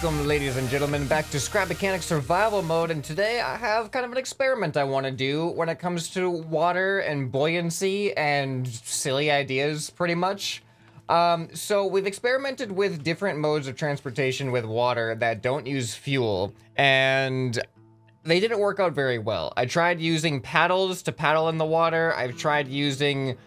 Welcome, ladies and gentlemen, back to Scrap Mechanics Survival Mode, and today I have kind of an experiment I want to do when it comes to water and buoyancy and silly ideas, pretty much. So we've experimented with different modes of transportation with water that don't use fuel, and they didn't work out very well. I tried using paddles to paddle in the water. I've tried using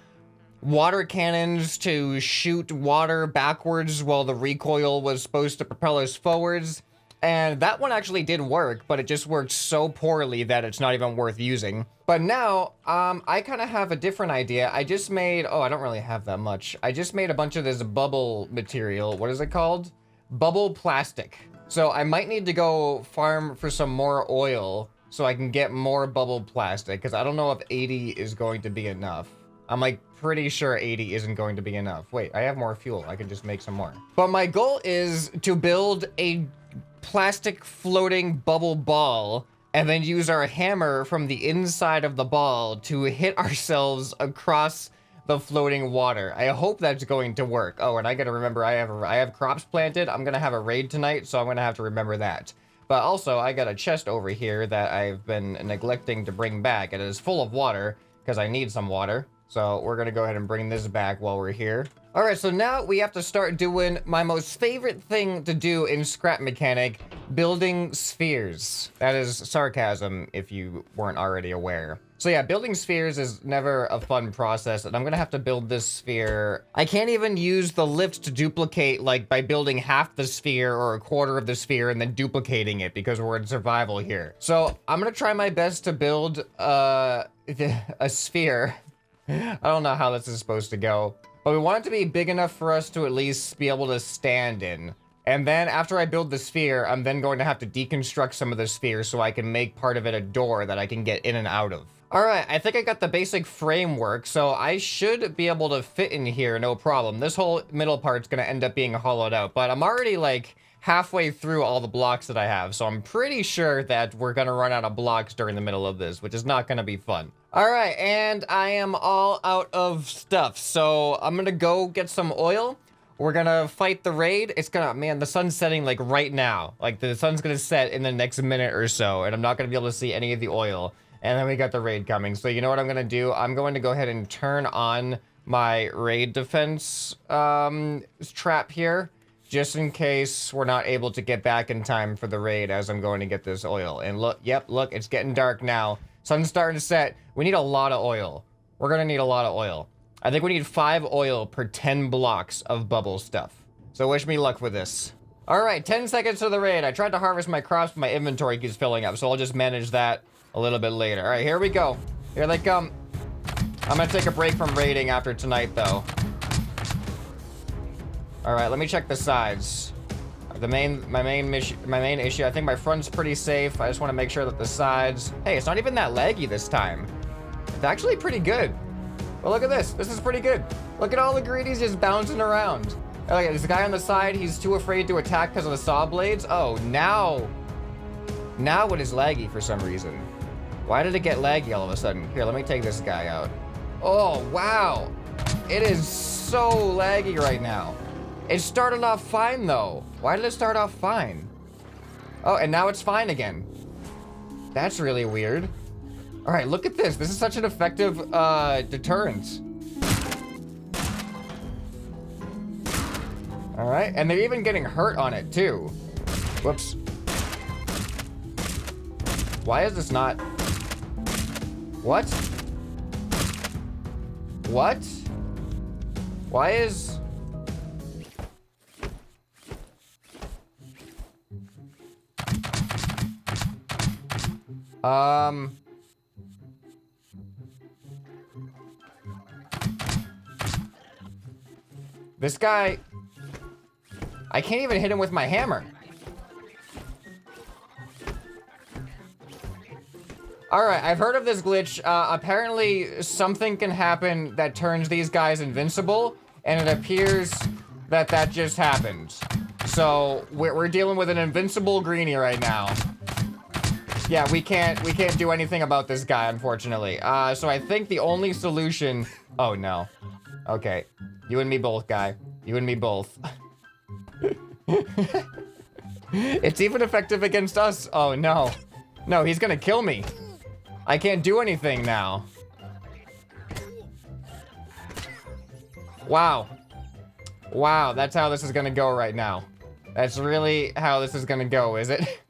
water cannons to shoot water backwards while the recoil was supposed to propel us forwards. And that one actually did work, but it just worked so poorly that it's not even worth using. But now, I kind of have a different idea. I just made, oh, I don't really have that much. I just made a bunch of this bubble material. What is it called? Bubble plastic. So I might need to go farm for some more oil so I can get more bubble plastic, because I don't know if 80 is going to be enough. I'm like pretty sure 80 isn't going to be enough. Wait, I have more fuel. I can just make some more. But my goal is to build a plastic floating bubble ball and then use our hammer from the inside of the ball to hit ourselves across the floating water. I hope that's going to work. Oh, and I gotta remember I have crops planted. I'm gonna have a raid tonight, so I'm gonna have to remember that. But also, I got a chest over here that I've been neglecting to bring back. It is full of water because I need some water. So we're gonna go ahead and bring this back while we're here. All right, so now we have to start doing my most favorite thing to do in Scrap Mechanic, building spheres. That is sarcasm if you weren't already aware. So yeah, building spheres is never a fun process, and I'm gonna have to build this sphere. I can't even use the lift to duplicate, like by building half the sphere or a quarter of the sphere and then duplicating it because we're in survival here. So I'm gonna try my best to build a sphere. I don't know how this is supposed to go, but we want it to be big enough for us to at least be able to stand in. And then after I build the sphere, I'm then going to have to deconstruct some of the sphere so I can make part of it a door that I can get in and out of. All right, I think I got the basic framework, so I should be able to fit in here, no problem. This whole middle part's gonna end up being hollowed out, but I'm already like halfway through all the blocks that I have, so I'm pretty sure that we're gonna run out of blocks during the middle of this, which is not gonna be fun. All right, and I am all out of stuff, so I'm gonna go get some oil. We're gonna fight the raid. It's gonna, man, the sun's setting like right now. Like the sun's gonna set in the next minute or so, and I'm not gonna be able to see any of the oil. And then we got the raid coming. So you know what I'm gonna do? I'm going to go ahead and turn on my raid defense trap here, just in case we're not able to get back in time for the raid as I'm going to get this oil. And look, yep, look, it's getting dark now. Sun's starting to set. We need a lot of oil. We're gonna need a lot of oil. I think we need 5 oil per 10 blocks of bubble stuff. So wish me luck with this. All right, 10 seconds to the raid. I tried to harvest my crops, but my inventory keeps filling up, so I'll just manage that a little bit later. All right, here we go. Here they come. I'm gonna take a break from raiding after tonight, though. All right, let me check the sides. My main issue, I think my front's pretty safe. I just want to make sure that the sides, hey, it's not even that laggy this time. It's actually pretty good. Well, look at this. This is pretty good. Look at all the greenies just bouncing around. Oh, yeah, there's a guy on the side. He's too afraid to attack because of the saw blades. Oh, now it is laggy for some reason. Why did it get laggy all of a sudden? Here, let me take this guy out. Oh, wow. It is so laggy right now. It started off fine, though. Why did it start off fine? Oh, and now it's fine again. That's really weird. All right, look at this. This is such an effective deterrent. All right, and they're even getting hurt on it, too. Whoops. Why is this not... What? What? Why is... This guy... I can't even hit him with my hammer. Alright, I've heard of this glitch. Apparently something can happen that turns these guys invincible, and it appears that that just happened. So, we're dealing with an invincible greenie right now. Yeah, we can't do anything about this guy, unfortunately. So I think the only solution... Oh, no. Okay. You and me both, guy. You and me both. It's even effective against us. Oh, no. No, he's gonna kill me. I can't do anything now. Wow. Wow, that's how this is gonna go right now. That's really how this is gonna go, is it?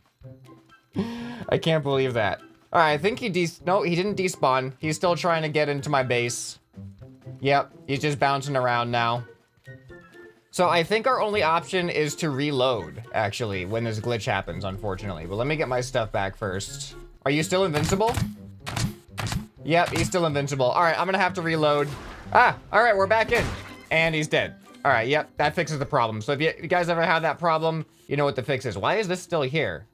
I can't believe that. All right, I think no, he didn't despawn. He's still trying to get into my base. Yep, he's just bouncing around now. So I think our only option is to reload, actually, when this glitch happens, unfortunately. But let me get my stuff back first. Are you still invincible? Yep, he's still invincible. All right, I'm gonna have to reload. Ah, all right, we're back in. And he's dead. All right, yep, that fixes the problem. So if you guys ever have that problem, you know what the fix is. Why is this still here?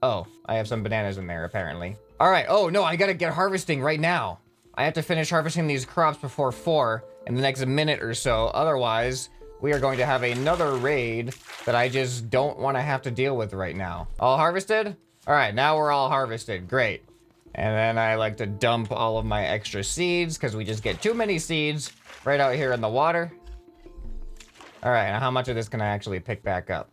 Oh, I have some bananas in there, apparently. All right, oh no, I gotta get harvesting right now. I have to finish harvesting these crops before 4 in the next minute or so. Otherwise, we are going to have another raid that I just don't want to have to deal with right now. All harvested? All right, now we're all harvested. Great. And then I like to dump all of my extra seeds because we just get too many seeds right out here in the water. All right, now how much of this can I actually pick back up?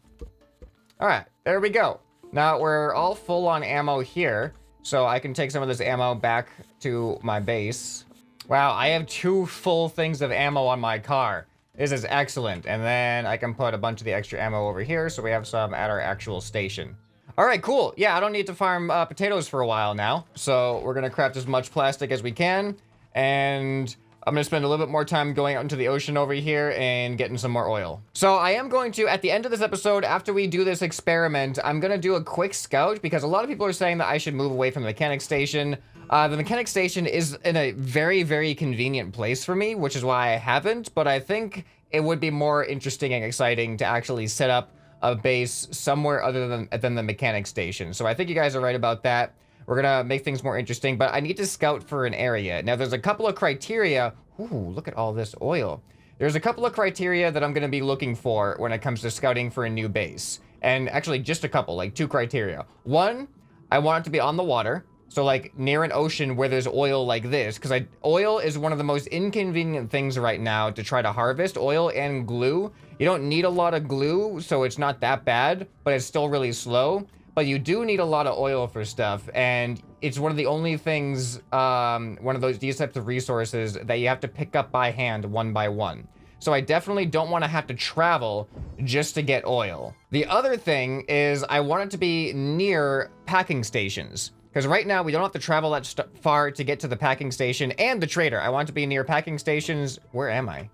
All right, there we go. Now we're all full on ammo here, so I can take some of this ammo back to my base. Wow, I have 2 full things of ammo on my car. This is excellent. And then I can put a bunch of the extra ammo over here, so we have some at our actual station. All right, cool. Yeah, I don't need to farm potatoes for a while now. So we're gonna craft as much plastic as we can, and I'm gonna spend a little bit more time going out into the ocean over here and getting some more oil. So I am going to, at the end of this episode, after we do this experiment, I'm gonna do a quick scout because a lot of people are saying that I should move away from the mechanic station. The mechanic station is in a very, very convenient place for me, which is why I haven't, but I think it would be more interesting and exciting to actually set up a base somewhere other than the mechanic station. So I think you guys are right about that. We're gonna make things more interesting, but I need to scout for an area. Now there's a couple of criteria. Ooh, look at all this oil. There's a couple of criteria that I'm gonna be looking for when it comes to scouting for a new base. And actually just a couple, like 2 criteria. 1, I want it to be on the water. So like near an ocean where there's oil like this, because oil is one of the most inconvenient things right now to try to harvest. Oil and glue. You don't need a lot of glue, so it's not that bad, but it's still really slow. But you do need a lot of oil for stuff, and it's one of the only things, these types of resources that you have to pick up by hand one by one. So I definitely don't want to have to travel just to get oil. The other thing is I want it to be near packing stations. Because right now we don't have to travel that far to get to the packing station and the trader. I want it to be near packing stations. Where am I?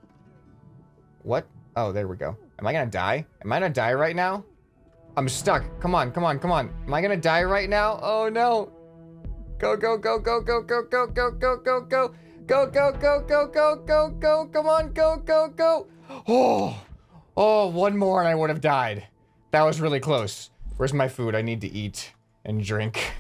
What? Oh, there we go. Am I gonna die? Am I gonna die right now? I'm stuck. Come on, come on, come on. Am I gonna die right now? Oh no. Go, go, go, go, go, go, go, go, go, go, go. Go, go, go, go, go, go, go. Come on, go, go, go. Oh, one more and I would have died. That was really close. Where's my food? I need to eat and drink.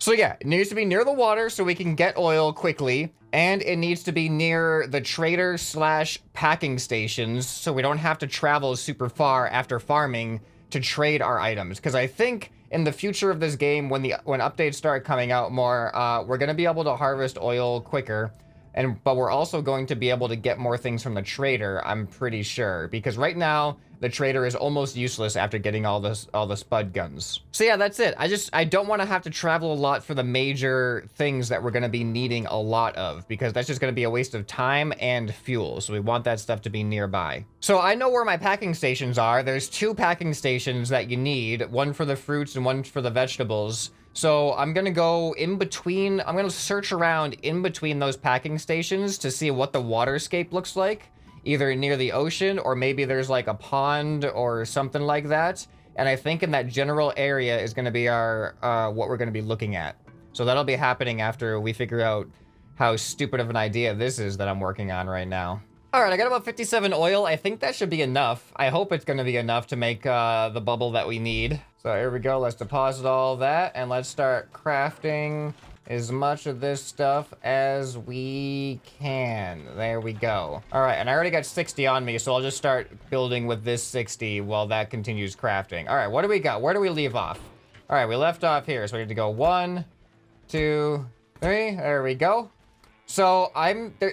So yeah, it needs to be near the water so we can get oil quickly, and it needs to be near the trader / packing stations so we don't have to travel super far after farming to trade our items. Because I think in the future of this game, when updates start coming out more, we're gonna be able to harvest oil quicker, but we're also going to be able to get more things from the trader, I'm pretty sure, because right now the trader is almost useless after getting all the spud guns. So yeah, that's it. I don't want to have to travel a lot for the major things that we're going to be needing a lot of, because that's just going to be a waste of time and fuel. So we want that stuff to be nearby. So I know where my packing stations are. There's 2 packing stations that you need, one for the fruits and one for the vegetables. So I'm gonna go in between, I'm gonna search around in between those packing stations to see what the waterscape looks like, either near the ocean or maybe there's like a pond or something like that. And I think in that general area is gonna be our, what we're gonna be looking at. So that'll be happening after we figure out how stupid of an idea this is that I'm working on right now. All right, I got about 57 oil. I think that should be enough. I hope it's gonna be enough to make the bubble that we need. So here we go, let's deposit all that and let's start crafting as much of this stuff as we can. There we go. All right, and I already got 60 on me, so I'll just start building with this 60 while that continues crafting. All right, what do we got? Where do we leave off? All right, we left off here, so we need to go 1, 2, 3, there we go. So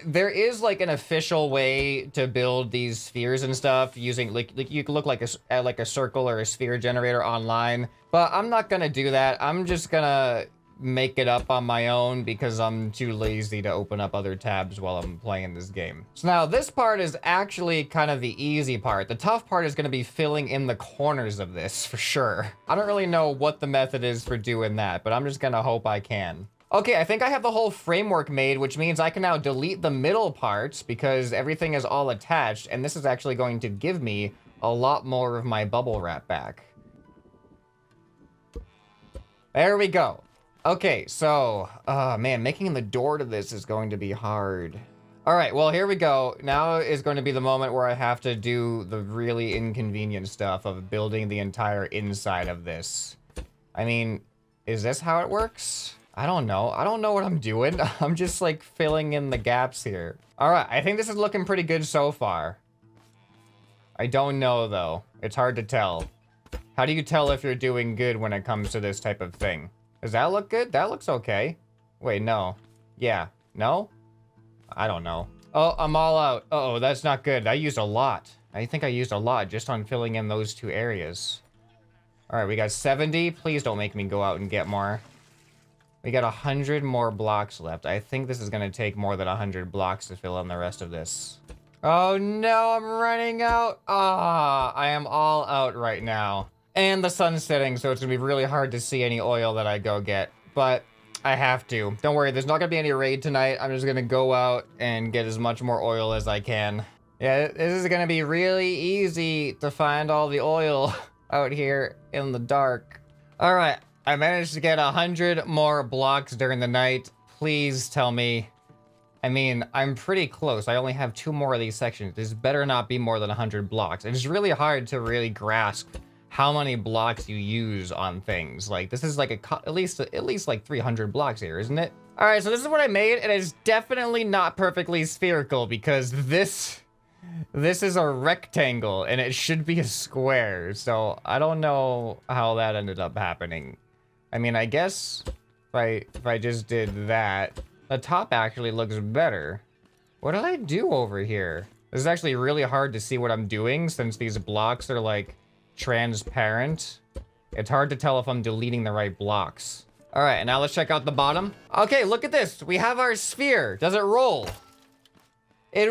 there is like an official way to build these spheres and stuff using like you can look like a circle or a sphere generator online, but I'm not gonna do that. I'm just gonna make it up on my own because I'm too lazy to open up other tabs while I'm playing this game. So now this part is actually kind of the easy part. The tough part is gonna be filling in the corners of this for sure. I don't really know what the method is for doing that, but I'm just gonna hope I can. Okay, I think I have the whole framework made, which means I can now delete the middle parts because everything is all attached, and this is actually going to give me a lot more of my bubble wrap back. There we go. Okay, so, man, making the door to this is going to be hard. All right, well, here we go. Now is going to be the moment where I have to do the really inconvenient stuff of building the entire inside of this. I mean, is this how it works? I don't know. I don't know what I'm doing. I'm just like filling in the gaps here. All right, I think this is looking pretty good so far. I don't know though. It's hard to tell. How do you tell if you're doing good when it comes to this type of thing? Does that look good? That looks okay. Wait, no. Yeah, no? I don't know. Oh, I'm all out. Uh-oh, that's not good. I used a lot. I think I used a lot just on filling in those two areas. All right, we got 70. Please don't make me go out and get more. We got 100 more blocks left. I think this is gonna take more than 100 blocks to fill in the rest of this. Oh no, I'm running out. Ah, I am all out right now. And the sun's setting, so it's gonna be really hard to see any oil that I go get. But I have to. Don't worry, there's not gonna be any raid tonight. I'm just gonna go out and get as much more oil as I can. Yeah, this is gonna be really easy to find all the oil out here in the dark. All right. I managed to get 100 more blocks during the night. Please tell me. I mean, I'm pretty close. I only have 2 more of these sections. This better not be more than 100 blocks. It's really hard to really grasp how many blocks you use on things. Like, this is like at least like 300 blocks here, isn't it? All right, so this is what I made, and it's definitely not perfectly spherical because this is a rectangle, and it should be a square. So I don't know how that ended up happening. I mean, I guess if I just did that, the top actually looks better. What did I do over here? This is actually really hard to see what I'm doing since these blocks are like transparent. It's hard to tell if I'm deleting the right blocks. All right, and now let's check out the bottom. Okay, look at this. We have our sphere. Does it roll? It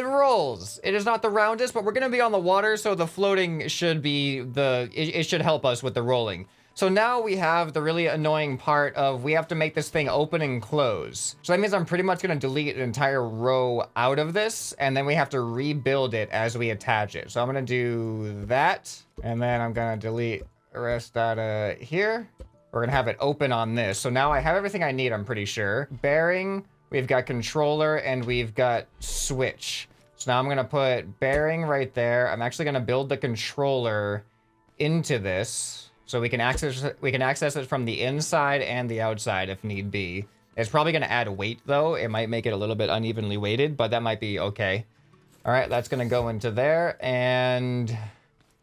rolls. It is not the roundest, but we're gonna be on the water, so the floating should be it should help us with the rolling. So now we have the really annoying part of we have to make this thing open and close. So that means I'm pretty much gonna delete an entire row out of this, and then we have to rebuild it as we attach it. So I'm gonna do that, and then I'm gonna delete the rest out of here. We're gonna have it open on this. So now I have everything I need, I'm pretty sure. Bearing, we've got controller, and we've got switch. So now I'm gonna put bearing right there. I'm actually gonna build the controller into this. So we can access it from the inside and the outside if need be. It's probably gonna add weight though. It might make it a little bit unevenly weighted, but that might be okay. All right, that's gonna go into there. And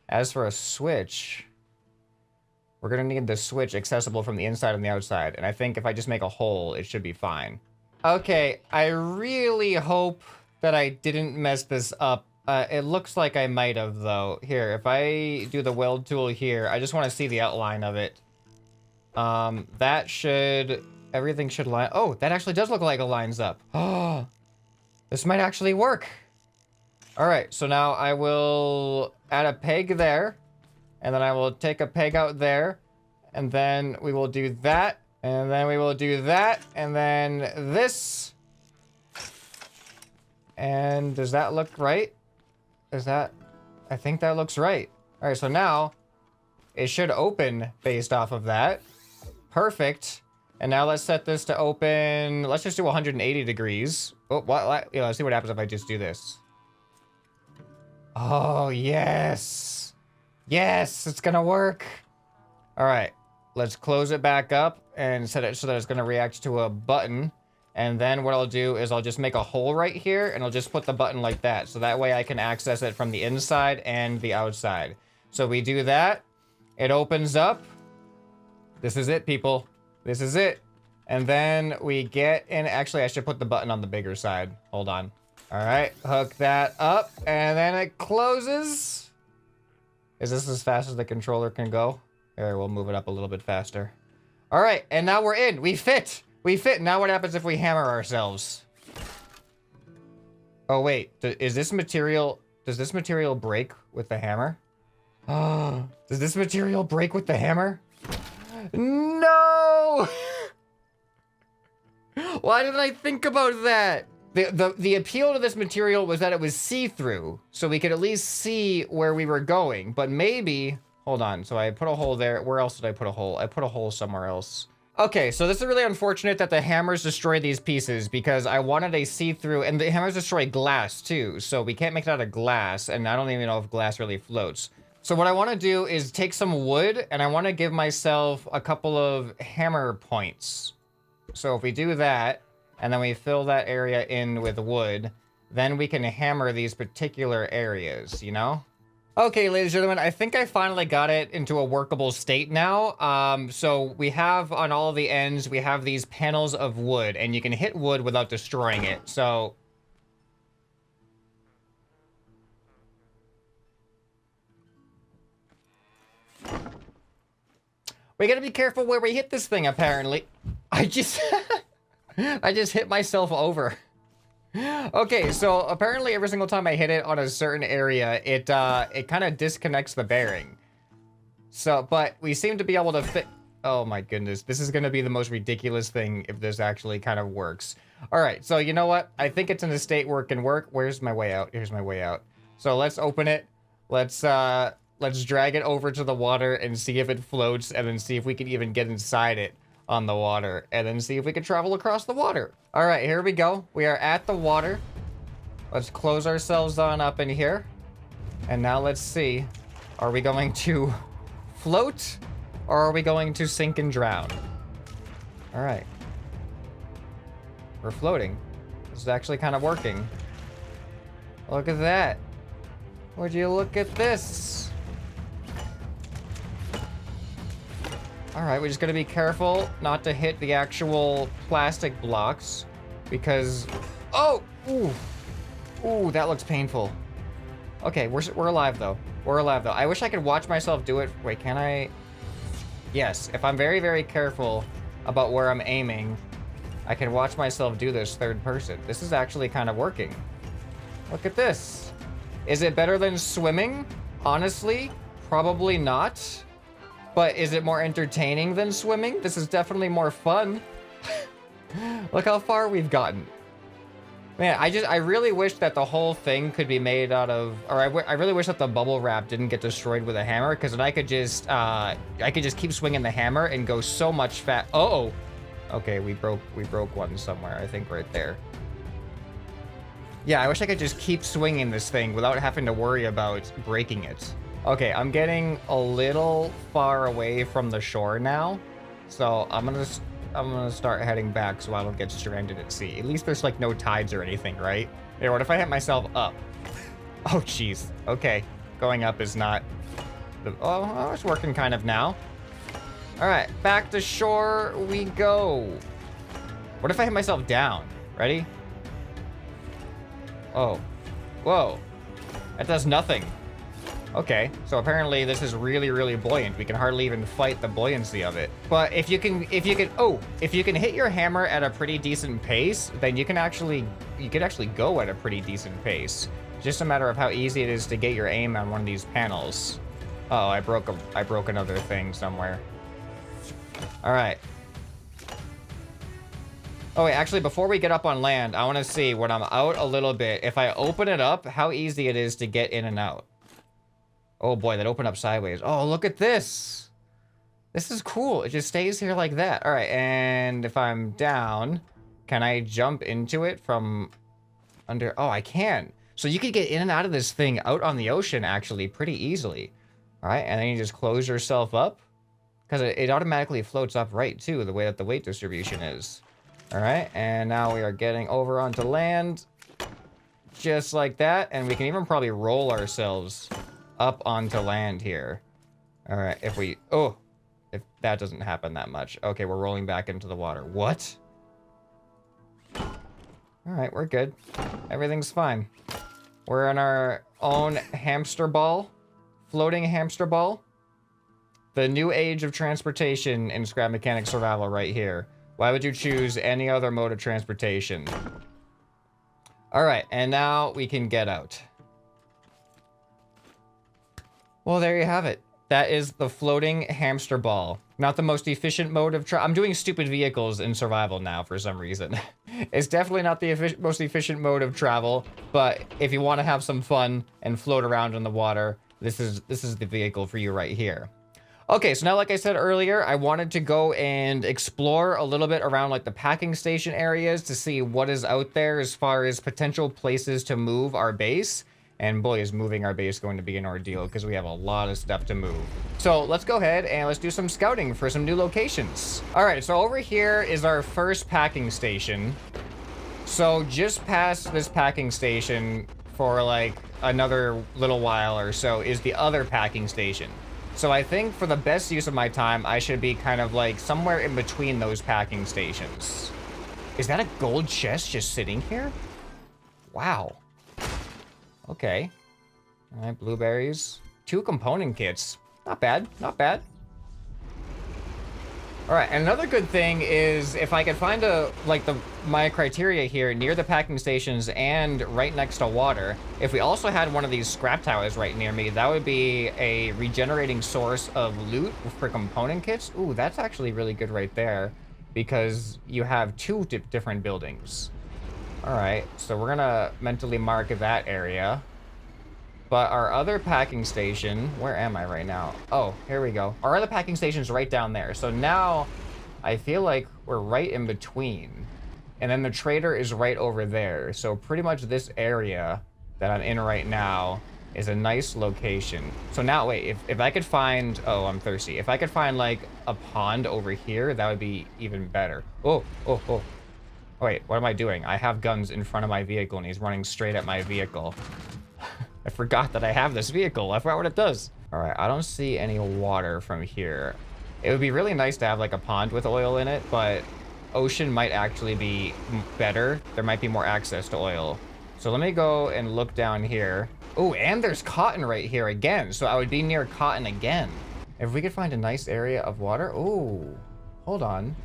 as for a switch, we're gonna need the switch accessible from the inside and the outside. And I think if I just make a hole, it should be fine. Okay, I really hope that I didn't mess this up. It looks like I might have, though. Here, if I do the weld tool here, I just want to see the outline of it. Everything should line. Oh, that actually does look like it lines up. Oh, this might actually work. All right, so now I will add a peg there, and then I will take a peg out there, and then we will do that, and then we will do that, and then this. And does that look right? I think that looks right. All right, so now it should open based off of that. Perfect. And now let's set this to open. Let's just do 180 degrees. Oh, what? Yeah, let's see what happens if I just do this. Oh, yes. Yes, it's gonna work. All right, let's close it back up and set it so that it's gonna react to a button. And then what I'll do is I'll just make a hole right here and I'll just put the button like that. So that way I can access it from the inside and the outside. So we do that. It opens up. This is it, people. This is it. And then we get in. Actually, I should put the button on the bigger side. Hold on. All right, hook that up, and then it closes. Is this as fast as the controller can go? Here, we'll move it up a little bit faster. All right, and now we're in. We fit. We fit. Now what happens if we hammer ourselves? Oh, wait. Does this material break with the hammer? Oh, does this material break with the hammer? No! Why didn't I think about that? The appeal to this material was that it was see-through, so we could at least see where we were going. But maybe... Hold on. So I put a hole there. Where else did I put a hole? I put a hole somewhere else. Okay, so this is really unfortunate that the hammers destroy these pieces because I wanted a see-through, and the hammers destroy glass too, so we can't make it out of glass, and I don't even know if glass really floats. So what I want to do is take some wood, and I want to give myself a couple of hammer points. So if we do that, and then we fill that area in with wood, then we can hammer these particular areas, you know? Okay, ladies and gentlemen, I think I finally got it into a workable state now. So we have on all of the ends, we have these panels of wood, and you can hit wood without destroying it. So... we gotta be careful where we hit this thing, apparently. I just hit myself over. Okay, so apparently every single time I hit it on a certain area, it kind of disconnects the bearing. So, but we seem to be able to fit... Oh my goodness, this is gonna be the most ridiculous thing if this actually kind of works. All right, so you know what? I think it's in a state where it can work. Where's my way out? Here's my way out. So let's open it. Let's drag it over to the water and see if it floats, and then see if we can even get inside it on the water, and then see if we can travel across the water. All right, here we go. We are at the water. Let's close ourselves on up in here. And now let's see. Are we going to float, or are we going to sink and drown? All right. We're floating. This is actually kind of working. Look at that. Would you look at this? All right, we're just gonna be careful not to hit the actual plastic blocks because, oh, ooh, that looks painful. Okay, we're alive though. We're alive though. I wish I could watch myself do it. Wait, can I? Yes, if I'm very, very careful about where I'm aiming, I can watch myself do this third person. This is actually kind of working. Look at this. Is it better than swimming? Honestly, probably not. But is it more entertaining than swimming? This is definitely more fun. Look how far we've gotten. Man, I really wish that the whole thing could be made out of, or I really wish that the bubble wrap didn't get destroyed with a hammer, because then I could just keep swinging the hammer and go so much fast. Oh, okay, we broke one somewhere, I think right there. Yeah, I wish I could just keep swinging this thing without having to worry about breaking it. Okay, I'm getting a little far away from the shore now, so I'm gonna start heading back so I don't get stranded at sea. At least there's like no tides or anything, right? Here, what if I hit myself up? Oh, jeez. Okay, going up is not the... Oh, it's working kind of now. All right, back to shore we go. What if I hit myself down? Ready? Oh, whoa, that does nothing. Okay, so apparently this is really, really buoyant. We can hardly even fight the buoyancy of it. But if you can hit your hammer at a pretty decent pace, then you could actually go at a pretty decent pace. It's just a matter of how easy it is to get your aim on one of these panels. Oh, I broke another thing somewhere. All right. Oh wait, actually, before we get up on land, I want to see when I'm out a little bit, if I open it up, how easy it is to get in and out. Oh boy, that opened up sideways. Oh, look at this. This is cool. It just stays here like that. All right, and if I'm down, can I jump into it from under? Oh, I can. So you could get in and out of this thing out on the ocean actually pretty easily. All right, and then you just close yourself up because it automatically floats upright too, the way that the weight distribution is. All right, and now we are getting over onto land just like that, and we can even probably roll ourselves up onto land here. All right, if if that doesn't happen that much. Okay, we're rolling back into the water. What? All right, we're good. Everything's fine. We're in our own hamster ball. Floating hamster ball. The new age of transportation in Scrap Mechanic Survival right here. Why would you choose any other mode of transportation? All right, and now we can get out. Well, there you have it. That is the floating hamster ball. Not the most efficient mode of I'm doing stupid vehicles in survival now for some reason. It's definitely not the most efficient mode of travel, but if you want to have some fun and float around in the water, this is the vehicle for you right here. Okay, so now, like I said earlier, I wanted to go and explore a little bit around like the packing station areas to see what is out there as far as potential places to move our base. And boy, is moving our base going to be an ordeal because we have a lot of stuff to move. So let's go ahead and let's do some scouting for some new locations. All right, so over here is our first packing station. So just past this packing station for like another little while or so is the other packing station. So I think for the best use of my time, I should be kind of like somewhere in between those packing stations. Is that a gold chest just sitting here? Wow. Okay. All right, blueberries. 2 component kits. Not bad, not bad. All right, and another good thing is if I could find my criteria here near the packing stations and right next to water, if we also had one of these scrap towers right near me, that would be a regenerating source of loot for component kits. Ooh, that's actually really good right there because you have 2 different buildings. All right, so we're gonna mentally mark that area. But our other packing station, where am I right now? Oh, here we go. Our other packing station's right down there. So now I feel like we're right in between. And then the trader is right over there. So pretty much this area that I'm in right now is a nice location. So now, wait, if I could find, oh, I'm thirsty. If I could find like a pond over here, that would be even better. Oh. Wait, what am I doing? I have guns in front of my vehicle and he's running straight at my vehicle. I forgot that I have this vehicle. I forgot what it does. All right, I don't see any water from here. It would be really nice to have like a pond with oil in it, but ocean might actually be better. There might be more access to oil. So let me go and look down here. Oh, and there's cotton right here again. So I would be near cotton again. If we could find a nice area of water. Oh, hold on.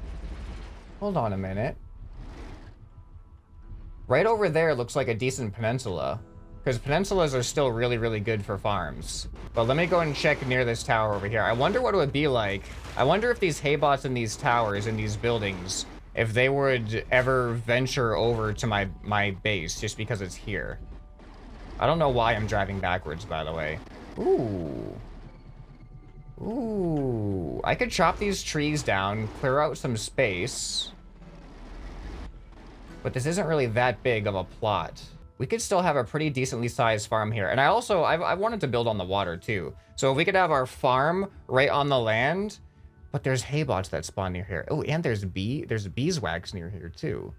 Hold on a minute. Right over there looks like a decent peninsula. Because peninsulas are still really, really good for farms. But let me go and check near this tower over here. I wonder what it would be like. I wonder if these haybots in these towers, in these buildings, if they would ever venture over to my base just because it's here. I don't know why I'm driving backwards, by the way. Ooh. Ooh. I could chop these trees down, clear out some space. But this isn't really that big of a plot. We could still have a pretty decently sized farm here. And I wanted to build on the water too. So if we could have our farm right on the land, but there's haybots that spawn near here. Oh, and there's beeswax near here too.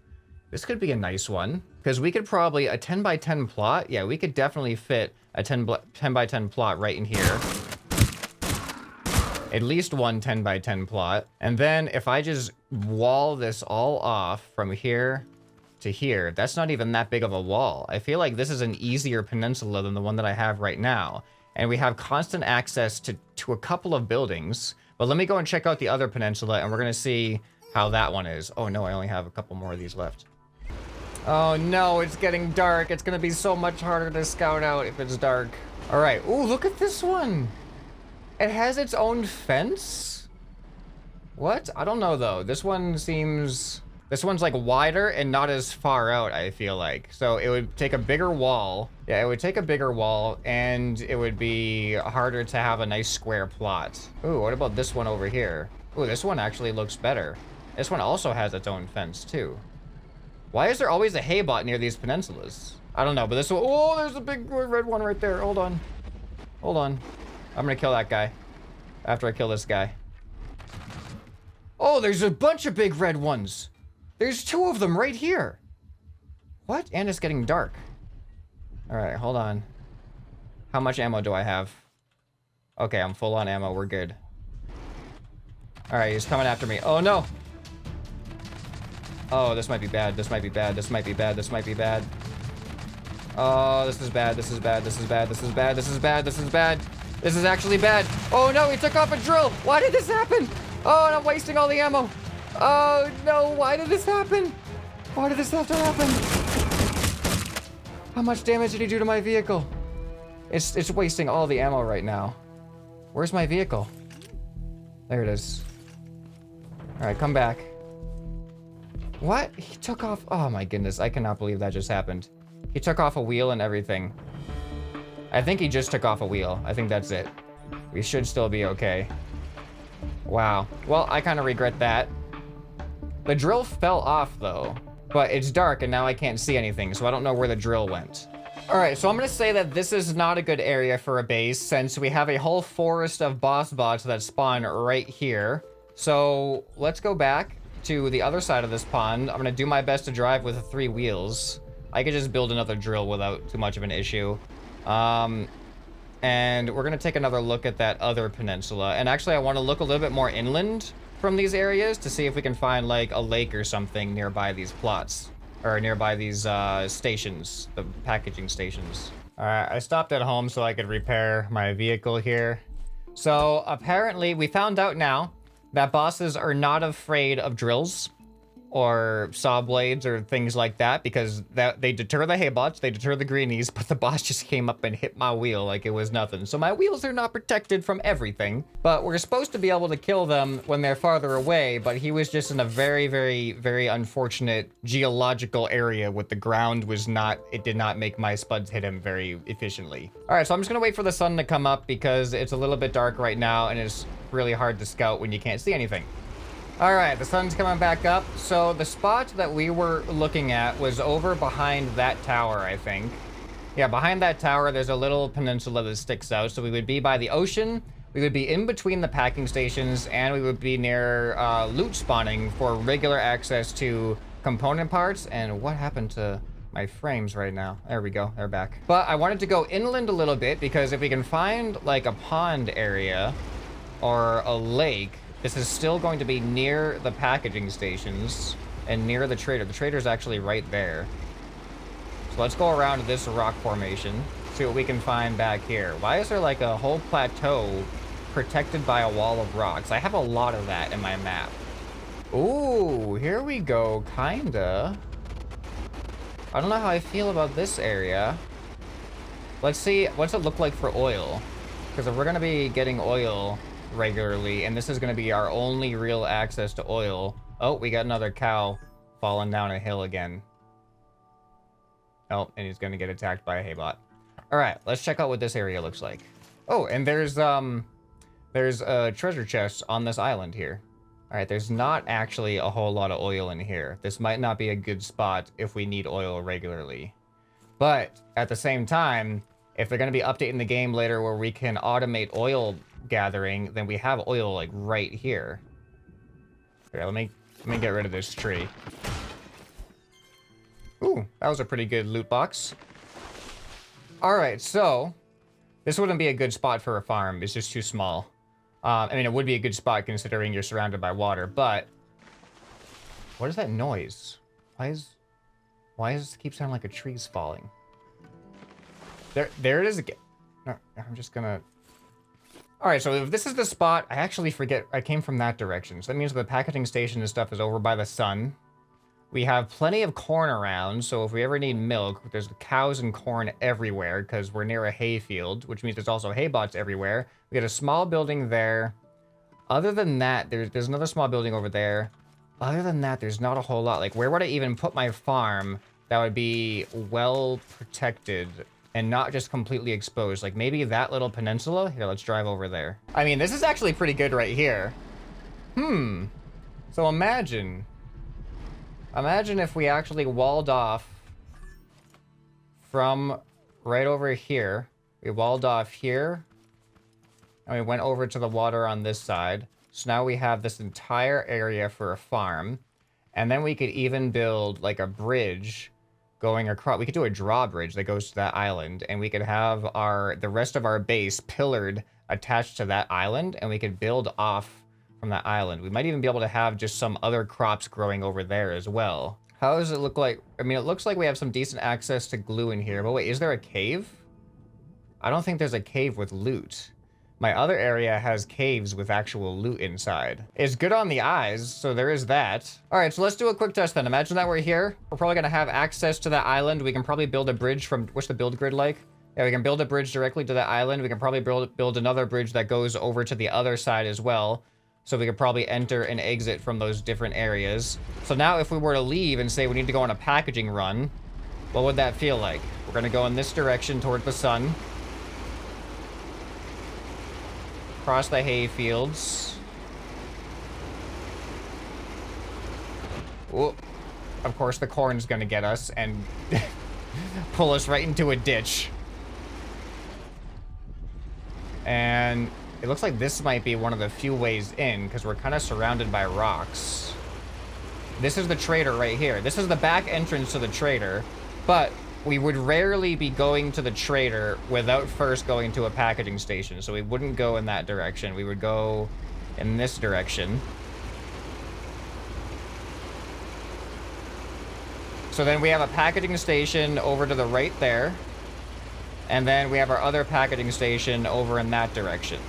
This could be a nice one because we could probably, a 10 by 10 plot. Yeah, we could definitely fit a 10 by 10 plot right in here. At least one 10 by 10 plot. And then if I just wall this all off from here to here, that's not even that big of a wall. I feel like this is an easier peninsula than the one that I have right now. And we have constant access to a couple of buildings. But let me go and check out the other peninsula and we're gonna see how that one is. Oh no, I only have a couple more of these left. Oh no, it's getting dark. It's gonna be so much harder to scout out if it's dark. All right, ooh, look at this one. It has its own fence? What? I don't know though. This one's like wider and not as far out, I feel like. So it would take a bigger wall. Yeah, it would take a bigger wall and it would be harder to have a nice square plot. Ooh, what about this one over here? Ooh, this one actually looks better. This one also has its own fence too. Why is there always a haybot near these peninsulas? I don't know, but this one, oh, there's a big red one right there. Hold on. Hold on. I'm gonna kill that guy after I kill this guy. Oh, there's a bunch of big red ones. There's 2 of them right here. What? And it's getting dark. All right, hold on. How much ammo do I have? Okay, I'm full on ammo. We're good. All right, he's coming after me. Oh, no. Oh, this might be bad. This might be bad. This might be bad. This might be bad. Oh, this is bad. This is bad. This is bad. This is bad. This is bad. This is bad. This is actually bad. Oh, no, he took off a drill. Why did this happen? Oh, and I'm wasting all the ammo. Oh, no, why did this happen? Why did this have to happen? How much damage did he do to my vehicle? It's wasting all the ammo right now. Where's my vehicle? There it is. All right, come back. What? He took off... Oh my goodness, I cannot believe that just happened. He took off a wheel and everything. I think he just took off a wheel. I think that's it. We should still be okay. Wow. Well, I kind of regret that. The drill fell off though, but it's dark and now I can't see anything, so I don't know where the drill went. All right, so I'm gonna say that this is not a good area for a base since we have a whole forest of boss bots that spawn right here. So let's go back to the other side of this pond. I'm gonna do my best to drive with 3 wheels. I could just build another drill without too much of an issue. And we're gonna take another look at that other peninsula. And actually I wanna look a little bit more inland from these areas to see if we can find like a lake or something nearby these plots. Or nearby these stations, the packaging stations. All right, I stopped at home so I could repair my vehicle here. So apparently we found out now that bosses are not afraid of drills or saw blades or things like that because they deter the haybots, they deter the greenies, but the boss just came up and hit my wheel like it was nothing. So my wheels are not protected from everything, but we're supposed to be able to kill them when they're farther away, but he was just in a very, very, very unfortunate geological area with the ground was not, it did not make my spuds hit him very efficiently. All right, so I'm just gonna wait for the sun to come up because it's a little bit dark right now and it's really hard to scout when you can't see anything. All right, the sun's coming back up. So the spot that we were looking at was over behind that tower, I think. Yeah, behind that tower, there's a little peninsula that sticks out. So we would be by the ocean, we would be in between the packing stations, and we would be near loot spawning for regular access to component parts. And what happened to my frames right now? There we go, they're back. But I wanted to go inland a little bit because if we can find like a pond area or a lake, this is still going to be near the packaging stations and near the trader. The trader's actually right there. So let's go around this rock formation, see what we can find back here. Why is there like a whole plateau protected by a wall of rocks? I have a lot of that in my map. Ooh, here we go, kinda. I don't know how I feel about this area. Let's see, what's it look like for oil? Because if we're gonna be getting oil regularly, and this is going to be our only real access to oil. Oh, we got another cow falling down a hill again. Oh, and he's going to get attacked by a haybot. All right, let's check out what this area looks like. Oh, and there's a treasure chest on this island here. All right, there's not actually a whole lot of oil in here. This might not be a good spot if we need oil regularly. But at the same time, if they're going to be updating the game later where we can automate oil gathering, then we have oil like right here. Here, let me get rid of this tree. Ooh, that was a pretty good loot box. All right, so this wouldn't be a good spot for a farm. It's just too small. I mean, it would be a good spot considering you're surrounded by water, but what is that noise? Why does it keep sounding like a tree's falling? There it is again. No, I'm just gonna... All right, so if this is the spot, I actually forget I came from that direction. So that means the packaging station and stuff is over by the sun. We have plenty of corn around, so if we ever need milk, there's cows and corn everywhere because we're near a hay field, which means there's also hay bots everywhere. We got a small building there. Other than that, there's another small building over there. Other than that, there's not a whole lot. Like, where would I even put my farm that would be well protected and not just completely exposed? Like maybe that little peninsula? Here, let's drive over there. I mean, this is actually pretty good right here. So imagine if we actually walled off from right over here. We walled off here and we went over to the water on this side. So now we have this entire area for a farm. And then we could even build like a bridge going across. We could do a drawbridge that goes to that island, and we could have the rest of our base pillared attached to that island, and we could build off from that island. We might even be able to have just some other crops growing over there as well. How does it look like? I mean, it looks like we have some decent access to glue in here, but wait, is there a cave? I don't think there's a cave with loot. My other area has caves with actual loot inside. It's good on the eyes, so there is that. All right, so let's do a quick test then. Imagine that we're here. We're probably gonna have access to that island. We can probably build a bridge from, what's the build grid like? Yeah, we can build a bridge directly to that island. We can probably build another bridge that goes over to the other side as well. So we could probably enter and exit from those different areas. So now if we were to leave and say we need to go on a packaging run, what would that feel like? We're gonna go in this direction toward the sun. Across the hay fields. Whoop. Of course, the corn's gonna get us and pull us right into a ditch. And it looks like this might be one of the few ways in because we're kind of surrounded by rocks. This is the trader right here. This is the back entrance to the trader, but we would rarely be going to the trader without first going to a packaging station. So we wouldn't go in that direction. We would go in this direction. So then we have a packaging station over to the right there. And then we have our other packaging station over in that direction.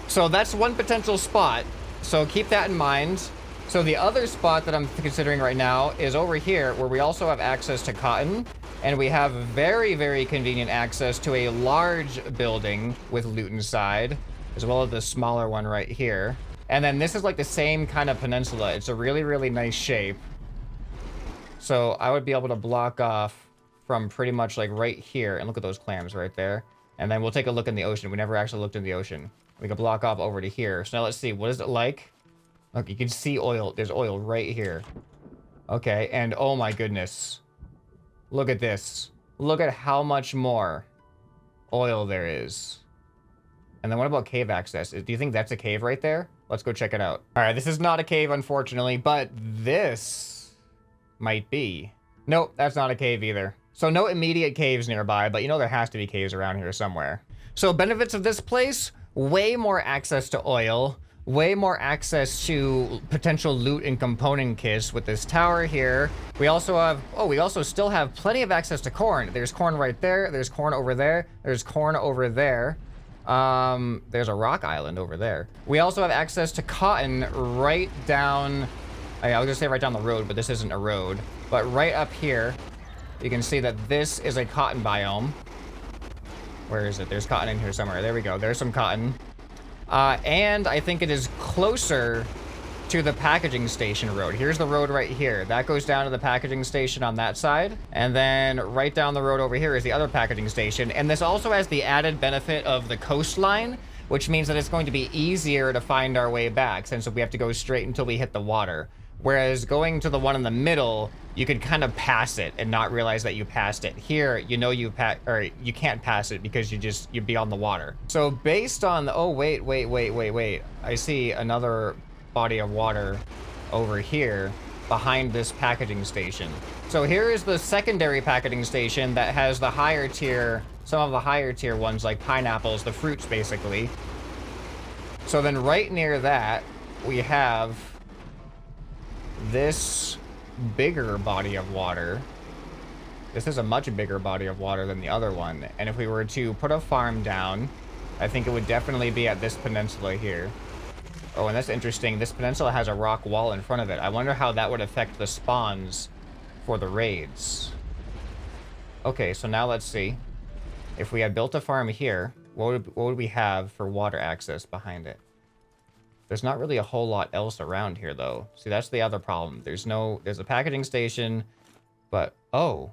So that's one potential spot. So keep that in mind. So the other spot that I'm considering right now is over here where we also have access to cotton. And we have very, very convenient access to a large building with loot inside, as well as the smaller one right here. And then this is like the same kind of peninsula. It's a really, really nice shape. So I would be able to block off from pretty much like right here. And look at those clams right there. And then we'll take a look in the ocean. We never actually looked in the ocean. We can block off over to here. So now let's see. What is it like? Look, you can see oil. There's oil right here. Okay, and oh my goodness. Look at this. Look at how much more oil there is. And then what about cave access? Do you think that's a cave right there? Let's go check it out. All right, this is not a cave, unfortunately, but this might be. Nope, that's not a cave either. So no immediate caves nearby, but you know there has to be caves around here somewhere. So benefits of this place, way more access to oil, way more access to potential loot and component kits with this tower here. We also have, we also still have plenty of access to corn. There's corn right there. There's corn over there. There's corn over there. There's a rock island over there. We also have access to cotton right down, I was gonna say right down the road, but this isn't a road. But right up here, you can see that this is a cotton biome. Where is it? There's cotton in here somewhere. There we go. There's some cotton. And I think it is closer to the packaging station road. Here's the road right here. That goes down to the packaging station on that side. And then right down the road over here is the other packaging station. And this also has the added benefit of the coastline, which means that it's going to be easier to find our way back since we have to go straight until we hit the water. Whereas going to the one in the middle, you could kind of pass it and not realize that you passed it. Here, you know you can't pass it because you'd be on the water. So based on, oh, wait. I see another body of water over here behind this packaging station. So here is the secondary packaging station that has the higher tier, some of the higher tier ones like pineapples, the fruits basically. So then right near that, we have this bigger body of water. This is a much bigger body of water than the other one. And if we were to put a farm down, I think it would definitely be at this peninsula here. Oh, and that's interesting. This peninsula has a rock wall in front of it. I wonder how that would affect the spawns for the raids. Okay, so now let's see. If we had built a farm here, what would we have for water access behind it? There's not really a whole lot else around here, though. See, that's the other problem. There's a packaging station, but, oh.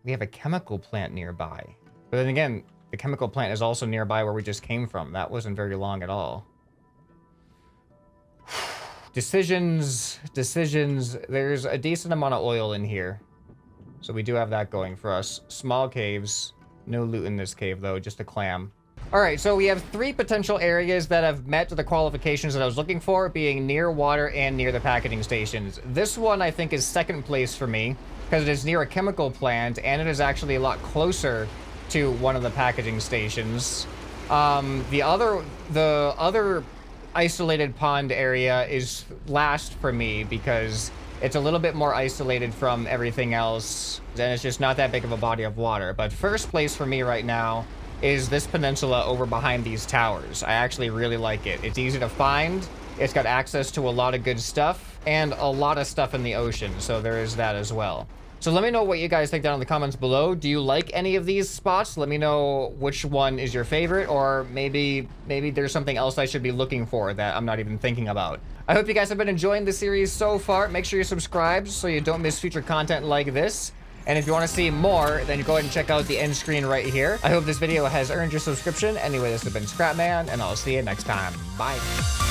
We have a chemical plant nearby. But then again, the chemical plant is also nearby where we just came from. That wasn't very long at all. Decisions. There's a decent amount of oil in here. So we do have that going for us. Small caves. No loot in this cave, though. Just a clam. All right, so we have 3 potential areas that have met the qualifications that I was looking for, being near water and near the packaging stations. This one, I think, is second place for me because it is near a chemical plant and it is actually a lot closer to one of the packaging stations. The other isolated pond area is last for me because it's a little bit more isolated from everything else, and it's just not that big of a body of water. But first place for me right now is this peninsula over behind these towers. I actually really like it. It's easy to find, it's got access to a lot of good stuff, and a lot of stuff in the ocean, so there is that as well. So let me know what you guys think down in the comments below. Do you like any of these spots? Let me know which one is your favorite, or maybe there's something else I should be looking for that I'm not even thinking about. I hope you guys have been enjoying the series so far. Make sure you're subscribed so you don't miss future content like this. And if you want to see more, then go ahead and check out the end screen right here. I hope this video has earned your subscription. Anyway, this has been ScrapMan, and I'll see you next time. Bye.